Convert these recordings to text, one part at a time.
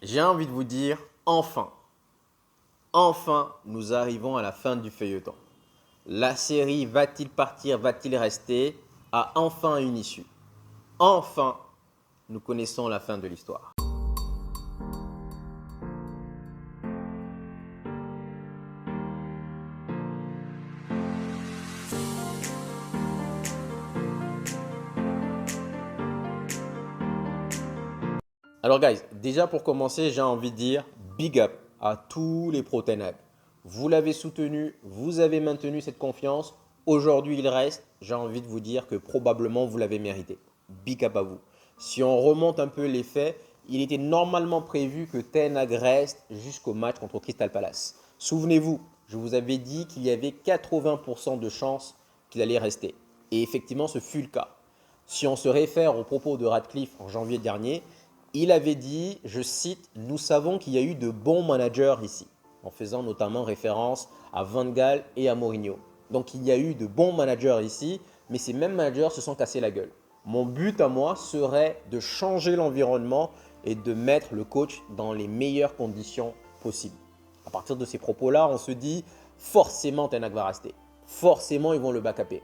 J'ai envie de vous dire, enfin, enfin, nous arrivons à la fin du feuilleton. La série va-t-il partir, va-t-il rester a enfin une issue. Enfin, nous connaissons la fin de l'histoire. Alors guys, déjà pour commencer, j'ai envie de dire big up à tous les pro Ten Hag. Vous l'avez soutenu, vous avez maintenu cette confiance. Aujourd'hui, il reste. J'ai envie de vous dire que probablement vous l'avez mérité. Big up à vous. Si on remonte un peu les faits, il était normalement prévu que Ten Hag reste jusqu'au match contre Crystal Palace. Souvenez-vous, je vous avais dit qu'il y avait 80% de chances qu'il allait rester. Et effectivement, ce fut le cas. Si on se réfère aux propos de Radcliffe en janvier dernier, il avait dit, je cite, « Nous savons qu'il y a eu de bons managers ici », en faisant notamment référence à Van Gaal et à Mourinho. Donc il y a eu de bons managers ici, mais ces mêmes managers se sont cassés la gueule. Mon but à moi serait de changer l'environnement et de mettre le coach dans les meilleures conditions possibles. À partir de ces propos-là, on se dit forcément Ten Hag va rester. Forcément, ils vont le backuper.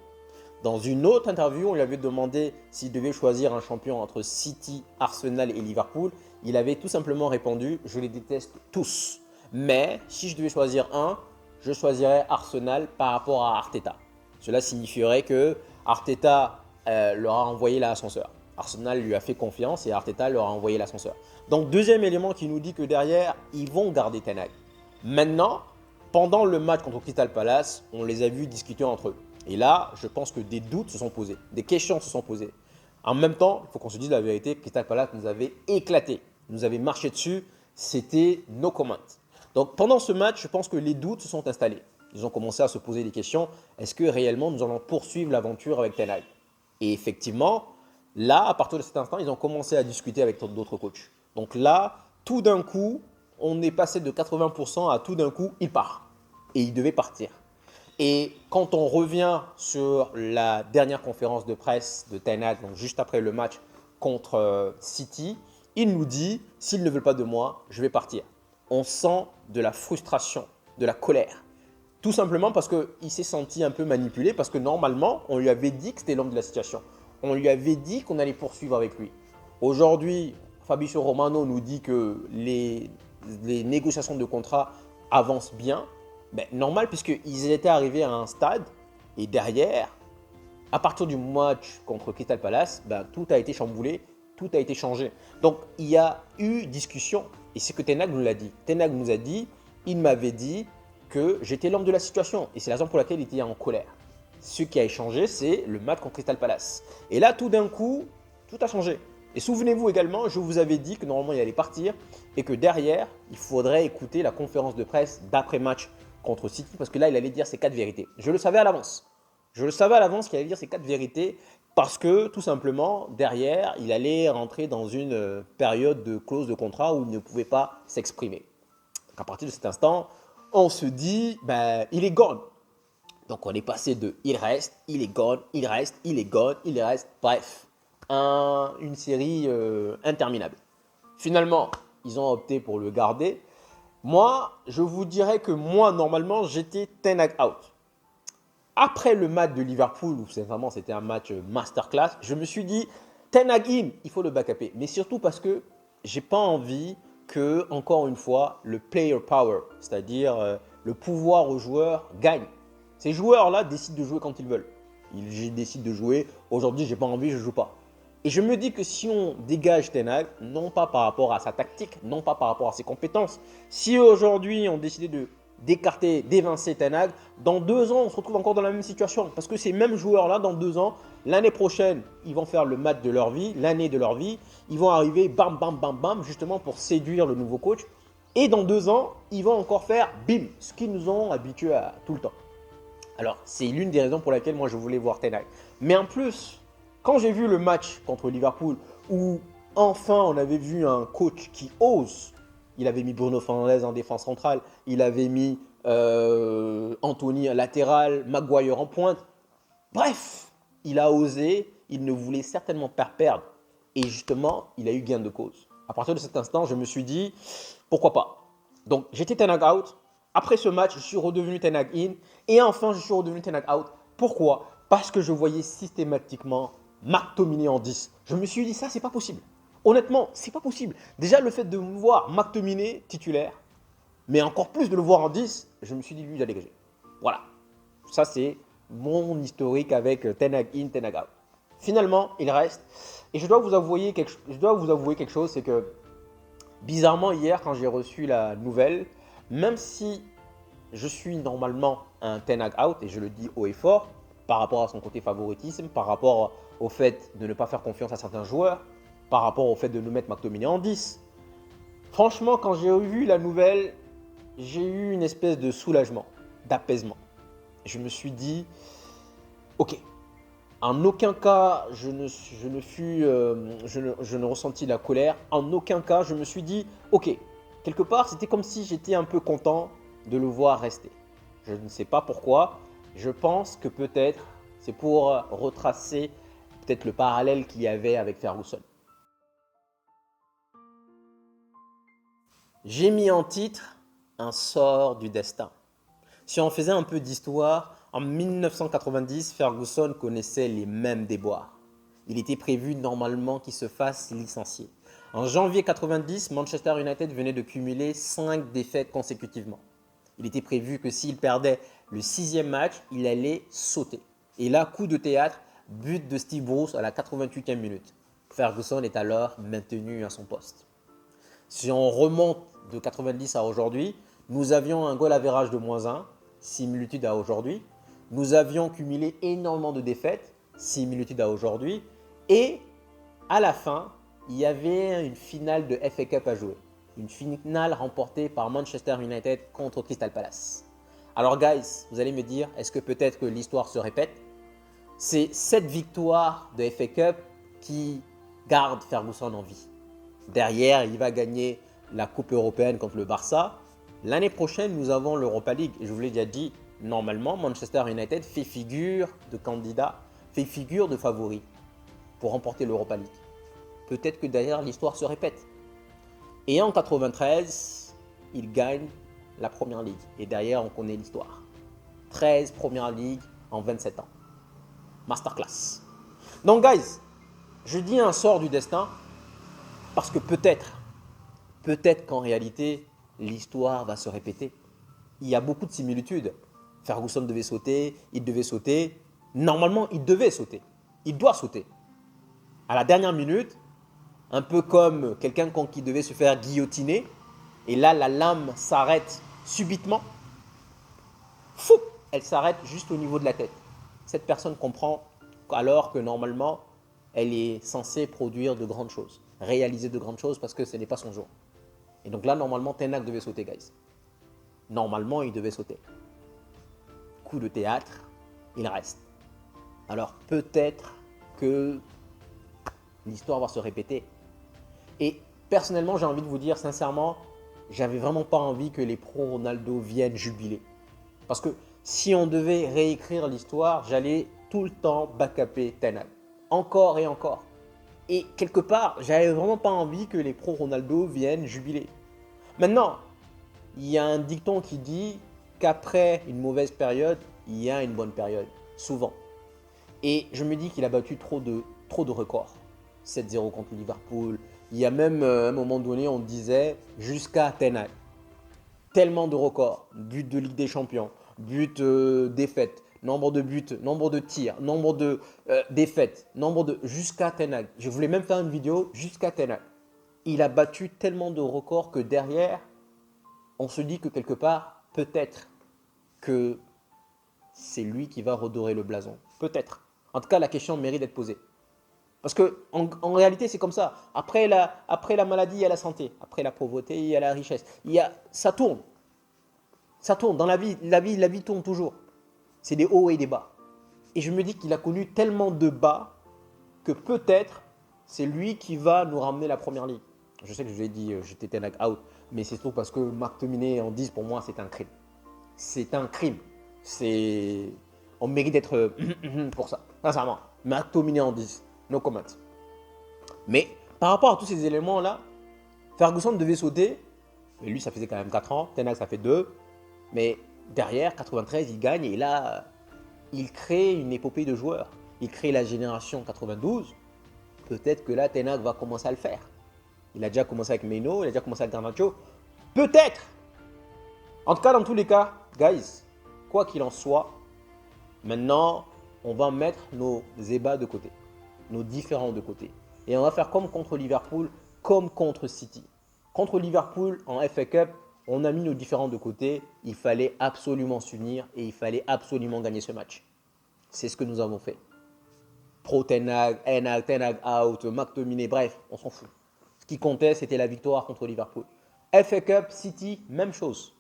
Dans une autre interview, on lui avait demandé s'il devait choisir un champion entre City, Arsenal et Liverpool. Il avait tout simplement répondu « Je les déteste tous. Mais si je devais choisir un, je choisirais Arsenal par rapport à Arteta. » Cela signifierait que Arteta leur a envoyé l'ascenseur. Arsenal lui a fait confiance et Arteta leur a envoyé l'ascenseur. Donc, deuxième élément qui nous dit que derrière, ils vont garder Ten Hag. Maintenant, pendant le match contre Crystal Palace, on les a vus discuter entre eux. Et là, je pense que des doutes se sont posés, des questions se sont posées. En même temps, il faut qu'on se dise la vérité, Crystal Palace nous avait éclaté, nous avait marché dessus, c'était no comment. Donc pendant ce match, je pense que les doutes se sont installés. Ils ont commencé à se poser des questions, est-ce que réellement nous allons poursuivre l'aventure avec Ten Hag? Et effectivement, là, à partir de cet instant, ils ont commencé à discuter avec d'autres coachs. Donc là, tout d'un coup, on est passé de 80% à tout d'un coup, il part. Et il devait partir. Et quand on revient sur la dernière conférence de presse de Ten Hag, donc juste après le match contre City, il nous dit « S'ils ne veulent pas de moi, je vais partir ». On sent de la frustration, de la colère. Tout simplement parce qu'il s'est senti un peu manipulé, parce que normalement, on lui avait dit que c'était l'homme de la situation. On lui avait dit qu'on allait poursuivre avec lui. Aujourd'hui, Fabrizio Romano nous dit que les négociations de contrat avancent bien. Ben, normal, puisqu'ils étaient arrivés à un stade et derrière, à partir du match contre Crystal Palace, ben, tout a été chamboulé, tout a été changé. Donc, il y a eu discussion et c'est que Ten Hag nous l'a dit. Ten Hag nous a dit, il m'avait dit que j'étais l'homme de la situation et c'est la raison pour laquelle il était en colère. Ce qui a échangé, c'est le match contre Crystal Palace. Et là, tout d'un coup, tout a changé. Et souvenez-vous également, je vous avais dit que normalement il allait partir et que derrière, il faudrait écouter la conférence de presse d'après-match contre City parce que là, il allait dire ses 4 vérités. Je le savais à l'avance. Je le savais à l'avance qu'il allait dire ses 4 vérités parce que tout simplement, derrière, il allait rentrer dans une période de clause de contrat où il ne pouvait pas s'exprimer. Donc à partir de cet instant, on se dit, ben, il est gone. Donc on est passé de il reste, il est gone, il reste, il est gone, il reste, bref, une série interminable. Finalement, ils ont opté pour le garder. Moi, je vous dirais que moi, normalement, j'étais Ten Hag out. Après le match de Liverpool, où c'était un match masterclass, je me suis dit, Ten Hag in, il faut le backuper. Mais surtout parce que j'ai pas envie que, encore une fois, le player power, c'est-à-dire le pouvoir aux joueurs, gagne. Ces joueurs-là décident de jouer quand ils veulent. Ils décident de jouer, aujourd'hui, j'ai pas envie, je joue pas. Et je me dis que si on dégage Ten Hag, non pas par rapport à sa tactique, non pas par rapport à ses compétences, si aujourd'hui on décidait d'écarter, d'évincer Ten Hag, dans 2 ans, on se retrouve encore dans la même situation. Parce que ces mêmes joueurs-là, dans 2 ans, l'année prochaine, ils vont faire le match de leur vie, l'année de leur vie. Ils vont arriver, bam, bam, bam, bam, justement pour séduire le nouveau coach. Et dans 2 ans, ils vont encore faire, bim, ce qu'ils nous ont habitués à tout le temps. Alors, c'est l'une des raisons pour laquelle moi je voulais voir Ten Hag. Mais en plus, quand j'ai vu le match contre Liverpool où enfin on avait vu un coach qui ose, il avait mis Bruno Fernandes en défense centrale, il avait mis Anthony latéral, Maguire en pointe. Bref, il a osé, il ne voulait certainement pas perdre. Et justement, il a eu gain de cause. À partir de cet instant, je me suis dit, pourquoi pas. Donc, j'étais Ten Hag out. Après ce match, je suis redevenu Ten Hag in. Et enfin, je suis redevenu Ten Hag out. Pourquoi? Parce que je voyais systématiquement McTominay en 10. Je me suis dit, ça, c'est pas possible. Honnêtement, c'est pas possible. Déjà, le fait de voir McTominay titulaire, mais encore plus de le voir en 10, je me suis dit, lui, il a dégagé. Voilà. Ça, c'est mon historique avec Ten Hag in, Ten Hag out. Finalement, il reste. Et je dois vous avouer quelque chose, c'est que bizarrement, hier, quand j'ai reçu la nouvelle, même si je suis normalement un Ten Hag out, et je le dis haut et fort, par rapport à son côté favoritisme, par rapport au fait de ne pas faire confiance à certains joueurs, par rapport au fait de nous mettre McTominay en 10, franchement, quand j'ai vu la nouvelle, j'ai eu une espèce de soulagement, d'apaisement. Je me suis dit, ok, en aucun cas je ne ressentis la colère, en aucun cas je me suis dit, ok, quelque part c'était comme si j'étais un peu content de le voir rester. Je ne sais pas pourquoi, je pense que peut-être c'est pour retracer peut-être le parallèle qu'il y avait avec Ferguson. J'ai mis en titre un sort du destin. Si on faisait un peu d'histoire, en 1990, Ferguson connaissait les mêmes déboires. Il était prévu normalement qu'il se fasse licencier. En janvier 90, Manchester United venait de cumuler 5 défaites consécutivement. Il était prévu que s'il perdait le 6e match, il allait sauter. Et là, coup de théâtre, but de Steve Bruce à la 88e minute. Ferguson est alors maintenu à son poste. Si on remonte de 90 à aujourd'hui, nous avions un goal average de -1, similitude à aujourd'hui. Nous avions cumulé énormément de défaites, similitude à aujourd'hui. Et à la fin, il y avait une finale de FA Cup à jouer. Une finale remportée par Manchester United contre Crystal Palace. Alors guys, vous allez me dire, est-ce que peut-être que l'histoire se répète? C'est cette victoire de FA Cup qui garde Ferguson en vie. Derrière, il va gagner la Coupe européenne contre le Barça. L'année prochaine, nous avons l'Europa League. Et je vous l'ai déjà dit, normalement, Manchester United fait figure de candidat, fait figure de favori pour remporter l'Europa League. Peut-être que derrière, l'histoire se répète. Et en 93, il gagne la Première Ligue. Et derrière, on connaît l'histoire. 13 Première Ligue en 27 ans. Masterclass. Donc, guys, je dis un sort du destin parce que peut-être qu'en réalité, l'histoire va se répéter. Il y a beaucoup de similitudes. Ferguson devait sauter, il devait sauter. Normalement, il devait sauter. Il doit sauter. À la dernière minute, un peu comme quelqu'un qui devait se faire guillotiner, et là, la lame s'arrête subitement. Fou! Elle s'arrête juste au niveau de la tête. Cette personne comprend alors que normalement, elle est censée produire de grandes choses, réaliser de grandes choses parce que ce n'est pas son jour. Et donc là, normalement, Ten Hag devait sauter, guys. Normalement, il devait sauter. Coup de théâtre, il reste. Alors peut-être que l'histoire va se répéter. Et personnellement, j'ai envie de vous dire sincèrement, j'avais vraiment pas envie que les pro-Ronaldo viennent jubiler. Parce que si on devait réécrire l'histoire, j'allais tout le temps backuper Ten Hag. Encore et encore. Et quelque part, j'avais vraiment pas envie que les pro-Ronaldo viennent jubiler. Maintenant, il y a un dicton qui dit qu'après une mauvaise période, il y a une bonne période. Souvent. Et je me dis qu'il a battu trop de records. 7-0 contre Liverpool. Il y a même à un moment donné, on disait jusqu'à Ten Hag. Tellement de records. But de Ligue des Champions, but défaite, nombre de buts, nombre de tirs, nombre de défaites, nombre de jusqu'à Ten Hag. Je voulais même faire une vidéo jusqu'à Ten Hag. Il a battu tellement de records que derrière, on se dit que quelque part, peut-être que c'est lui qui va redorer le blason. Peut-être. En tout cas, la question mérite d'être posée. Parce qu'en réalité, c'est comme ça. Après la maladie, il y a la santé. Après la pauvreté, il y a la richesse. Ça tourne. Ça tourne. Dans la vie tourne toujours. C'est des hauts et des bas. Et je me dis qu'il a connu tellement de bas que peut-être c'est lui qui va nous ramener la Première Ligue. Je sais que je vous ai dit j'étais Ten Hag out, mais c'est tout parce que McTominay en 10 pour moi c'est un crime. C'est un crime. On mérite d'être pour ça. Sincèrement. McTominay en 10. No comment. Mais par rapport à tous ces éléments-là, Ferguson devait sauter, mais lui, ça faisait quand même 4 ans. Ten Hag, ça fait 2. Mais derrière, 93, il gagne et là, il crée une épopée de joueurs. Il crée la génération 92. Peut-être que là, Ten Hag va commencer à le faire. Il a déjà commencé avec Meno, il a déjà commencé avec Garnacho. Peut-être. En tout cas, dans tous les cas, guys, quoi qu'il en soit, maintenant, on va mettre nos ébats de côté, nos différents de côté. Et on va faire comme contre Liverpool, comme contre City. Contre Liverpool, en FA Cup, on a mis nos différents de côté. Il fallait absolument s'unir et il fallait absolument gagner ce match. C'est ce que nous avons fait. Pro Ten Hag, Ten Hag out, McTominay, bref, on s'en fout. Ce qui comptait, c'était la victoire contre Liverpool. FA Cup, City, même chose.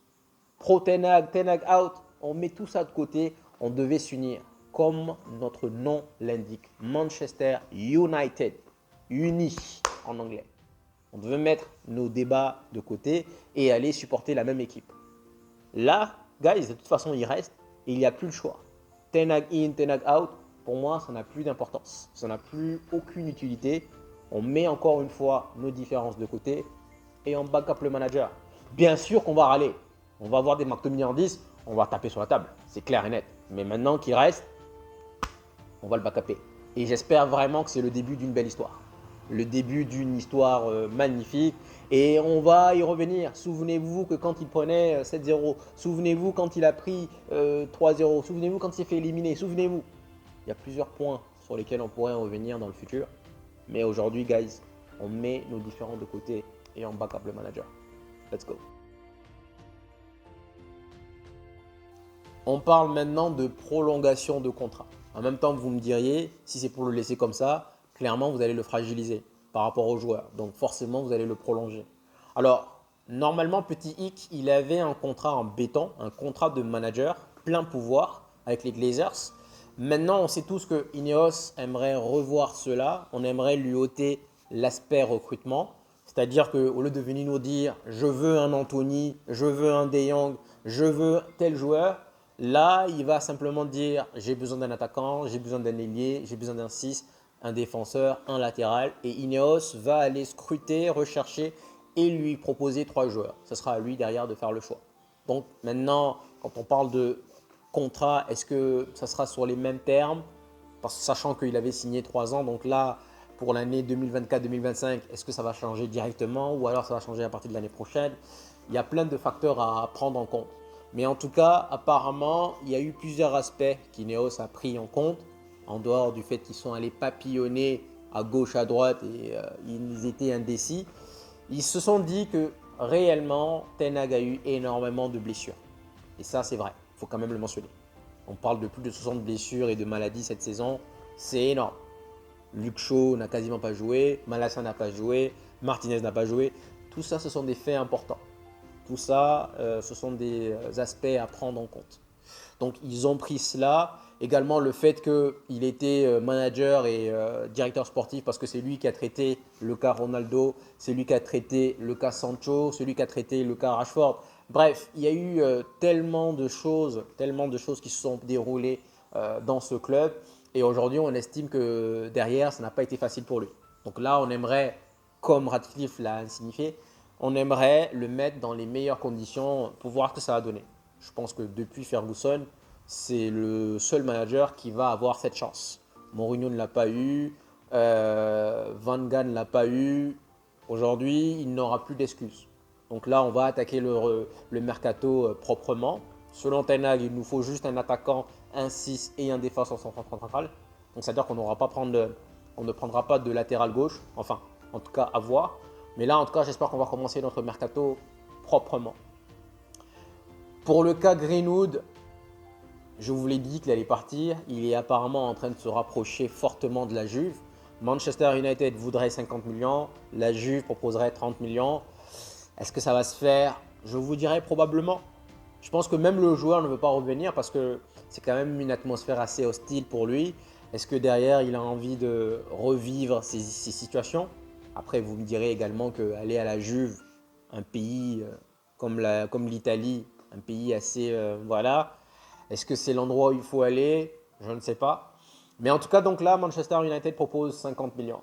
Pro Ten Hag out, on met tout ça de côté. On devait s'unir, comme notre nom l'indique. Manchester United, unis en anglais. On devait mettre nos débats de côté et aller supporter la même équipe. Là, guys, de toute façon, il reste et il n'y a plus le choix. Ten Hag in, Ten Hag out, pour moi, ça n'a plus d'importance. Ça n'a plus aucune utilité. On met encore une fois nos différences de côté et on back up le manager. Bien sûr qu'on va râler. On va avoir des McTominay en 10, on va taper sur la table. C'est clair et net. Mais maintenant qu'il reste, on va le back-upper. Et j'espère vraiment que c'est le début d'une belle histoire. Le début d'une histoire magnifique. Et on va y revenir. Souvenez-vous que quand il prenait 7-0, souvenez-vous quand il a pris 3-0, souvenez-vous quand il s'est fait éliminer, souvenez-vous. Il y a plusieurs points sur lesquels on pourrait revenir dans le futur. Mais aujourd'hui, guys, on met nos différents de côté et on back up le manager. Let's go. On parle maintenant de prolongation de contrat. En même temps, vous me diriez, si c'est pour le laisser comme ça, clairement, vous allez le fragiliser par rapport aux joueurs. Donc forcément, vous allez le prolonger. Alors, normalement, Petit Hick, il avait un contrat en béton, un contrat de manager, plein pouvoir avec les Glazers. Maintenant, on sait tous que Ineos aimerait revoir cela. On aimerait lui ôter l'aspect recrutement. C'est-à-dire qu'au lieu de venir nous dire « je veux un Anthony, je veux un De Jong, je veux tel joueur », là, il va simplement dire « j'ai besoin d'un attaquant, j'ai besoin d'un ailier, j'ai besoin d'un 6, un défenseur, un latéral ». Et Ineos va aller scruter, rechercher et lui proposer 3 joueurs. Ce sera à lui derrière de faire le choix. Donc maintenant, quand on parle de contrat, est-ce que ça sera sur les mêmes termes? Sachant qu'il avait signé 3 ans, donc là, pour l'année 2024-2025, est-ce que ça va changer directement ou alors ça va changer à partir de l'année prochaine? Il y a plein de facteurs à prendre en compte. Mais en tout cas, apparemment, il y a eu plusieurs aspects qu'Ineos a pris en compte, en dehors du fait qu'ils sont allés papillonner à gauche, à droite et ils étaient indécis. Ils se sont dit que réellement, Ten Hag a eu énormément de blessures. Et ça, c'est vrai, il faut quand même le mentionner. On parle de plus de 60 blessures et de maladies cette saison, c'est énorme. Luke Shaw n'a quasiment pas joué, Malassa n'a pas joué, Martinez n'a pas joué. Tout ça, ce sont des faits importants. Tout ça, ce sont des aspects à prendre en compte. Donc, ils ont pris cela. Également, le fait qu'il était manager et directeur sportif parce que c'est lui qui a traité le cas Ronaldo, c'est lui qui a traité le cas Sancho, c'est lui qui a traité le cas Rashford. Bref, il y a eu tellement de choses qui se sont déroulées dans ce club. Et aujourd'hui, on estime que derrière, ça n'a pas été facile pour lui. Donc là, on aimerait, comme Radcliffe l'a signifié, on aimerait le mettre dans les meilleures conditions pour voir ce que ça va donner. Je pense que depuis Ferguson, c'est le seul manager qui va avoir cette chance. Mourinho ne l'a pas eu, Van Gaal ne l'a pas eu. Aujourd'hui, il n'aura plus d'excuses. Donc là, on va attaquer le mercato proprement. Selon Ten Hag, il nous faut juste un attaquant, un 6 et un défenseur central. Donc c'est-à-dire qu'on ne prendra pas de latéral gauche. Enfin, en tout cas, à voir. Mais là, en tout cas, j'espère qu'on va commencer notre mercato proprement. Pour le cas Greenwood, je vous l'ai dit qu'il allait partir. Il est apparemment en train de se rapprocher fortement de la Juve. Manchester United voudrait 50 millions. La Juve proposerait 30 millions. Est-ce que ça va se faire? Je vous dirais probablement. Je pense que même le joueur ne veut pas revenir parce que c'est quand même une atmosphère assez hostile pour lui. Est-ce que derrière, il a envie de revivre ces situations? Après, vous me direz également qu'aller à la Juve, un pays comme l'Italie, un pays assez… voilà. Est-ce que c'est l'endroit où il faut aller? Je ne sais pas. Mais en tout cas, donc là, Manchester United propose 50 millions.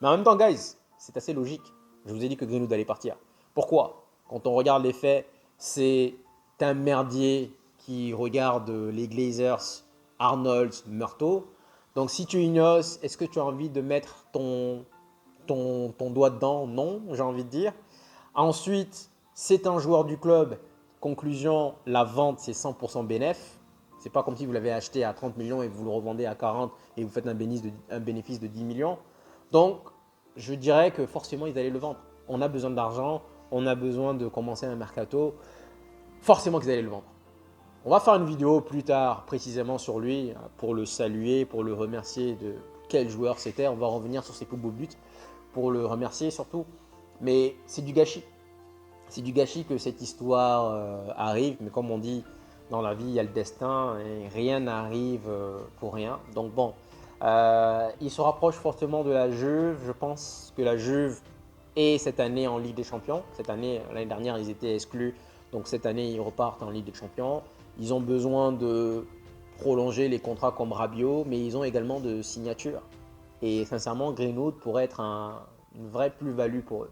Mais en même temps, guys, c'est assez logique. Je vous ai dit que Greenwood allait partir. Pourquoi? Quand on regarde les faits, c'est un merdier qui regarde les Glazers, Arnold, Murtaugh. Donc si tu ignores, est-ce que tu as envie de mettre ton doigt dedans? Non, j'ai envie de dire. Ensuite, c'est un joueur du club. Conclusion, la vente, c'est 100% bénéf. C'est pas comme si vous l'avez acheté à 30 millions et vous le revendez à 40 et vous faites un bénéfice de 10 millions. Donc, je dirais que forcément, ils allaient le vendre. On a besoin d'argent, on a besoin de commencer un mercato. Forcément qu'ils allaient le vendre. On va faire une vidéo plus tard précisément sur lui pour le saluer, pour le remercier de quel joueur c'était. On va revenir sur ses plus beaux buts pour le remercier surtout. Mais c'est du gâchis. C'est du gâchis que cette histoire arrive. Mais comme on dit, dans la vie, il y a le destin et rien n'arrive pour rien. Donc bon, il se rapproche fortement de la Juve. Je pense que la Juve est cette année en Ligue des Champions. L'année dernière, ils étaient exclus. Donc cette année, ils repartent en Ligue des Champions. Ils ont besoin de prolonger les contrats comme Rabiot, mais ils ont également de signatures. Et sincèrement, Greenwood pourrait être une vraie plus-value pour eux.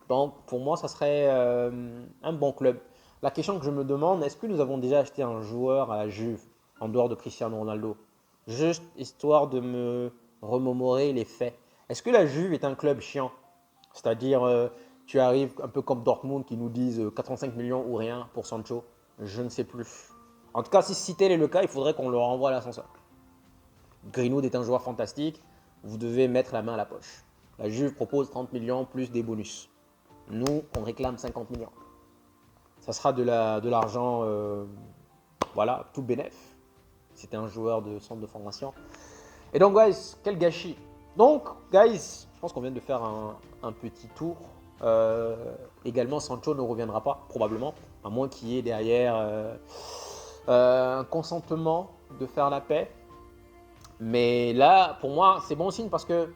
Donc pour moi, ça serait un bon club. La question que je me demande, est-ce que nous avons déjà acheté un joueur à la Juve en dehors de Cristiano Ronaldo? Juste histoire de me remémorer les faits. Est-ce que la Juve est un club chiant? C'est-à-dire, tu arrives un peu comme Dortmund qui nous disent 85 millions ou rien pour Sancho. Je ne sais plus. En tout cas, si tel est le cas, il faudrait qu'on le renvoie à l'ascenseur. Greenwood est un joueur fantastique. Vous devez mettre la main à la poche. La Juve propose 30 millions plus des bonus. Nous, on réclame 50 millions. Ça sera de l'argent, voilà, tout bénef. C'était un joueur de centre de formation. Et donc, guys, quel gâchis. Donc, guys, je pense qu'on vient de faire un petit tour. Également, Sancho ne reviendra pas, probablement, à moins qu'il y ait derrière un consentement de faire la paix. Mais là, pour moi, c'est bon signe parce que,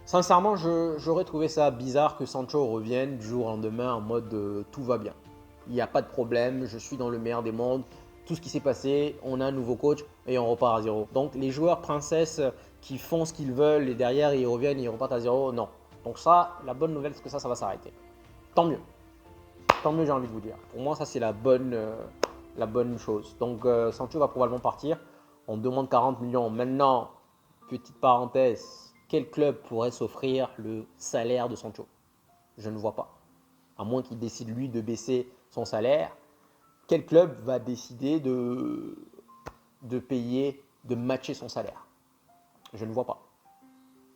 sincèrement, j'aurais trouvé ça bizarre que Sancho revienne du jour au lendemain en mode tout va bien. Il n'y a pas de problème, je suis dans le meilleur des mondes. Tout ce qui s'est passé, on a un nouveau coach et on repart à zéro. Donc, les joueurs princesses qui font ce qu'ils veulent et derrière ils reviennent et ils repartent à zéro, non. Donc ça, la bonne nouvelle, c'est que ça va s'arrêter. Tant mieux. Tant mieux, j'ai envie de vous dire. Pour moi, ça, c'est la bonne chose. Donc, Sancho va probablement partir. On demande 40 millions. Maintenant, petite parenthèse, quel club pourrait s'offrir le salaire de Sancho? Je ne vois pas. À moins qu'il décide, lui, de baisser son salaire. Quel club va décider de payer, de matcher son salaire? Je ne vois pas.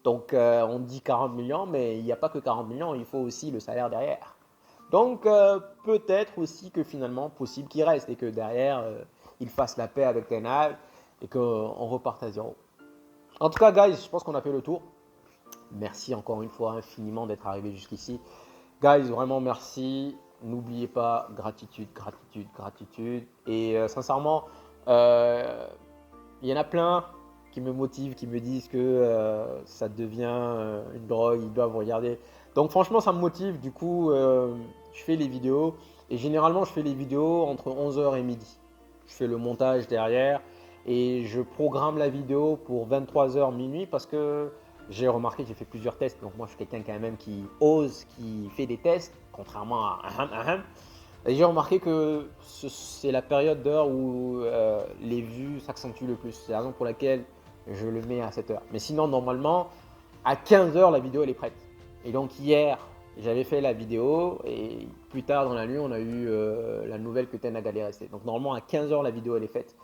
Donc, on dit 40 millions, mais il n'y a pas que 40 millions, il faut aussi le salaire derrière. Donc, peut-être aussi que finalement, possible qu'il reste et que derrière, il fasse la paix avec Ten Hag et qu'on reparte à zéro. En tout cas, guys, je pense qu'on a fait le tour. Merci encore une fois infiniment d'être arrivé jusqu'ici. Guys, vraiment merci. N'oubliez pas, gratitude, gratitude, gratitude. Et sincèrement, il y en a plein qui me motivent, qui me disent que ça devient une drogue, ils doivent regarder. Donc franchement, ça me motive. Du coup, je fais les vidéos. Et généralement, je fais les vidéos entre 11h et midi. Je fais le montage derrière. Et je programme la vidéo pour 23h minuit parce que j'ai remarqué que j'ai fait plusieurs tests. Donc moi, je suis quelqu'un quand même qui ose, qui fait des tests, contrairement à Aham. Et j'ai remarqué que c'est la période d'heure où les vues s'accentuent le plus. C'est la raison pour laquelle je le mets à cette heure. Mais sinon, normalement, à 15h, la vidéo elle est prête. Et donc hier, j'avais fait la vidéo et plus tard dans la nuit, on a eu la nouvelle que Ten Hag allait rester. Donc normalement, à 15h, la vidéo elle est faite.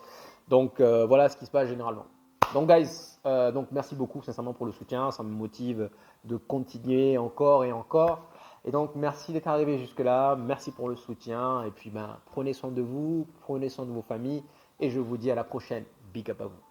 Donc voilà ce qui se passe généralement. Donc guys, donc merci beaucoup sincèrement pour le soutien. Ça me motive de continuer encore et encore. Et donc, merci d'être arrivé jusque-là. Merci pour le soutien. Et puis, prenez soin de vous, prenez soin de vos familles. Et je vous dis à la prochaine. Big up à vous.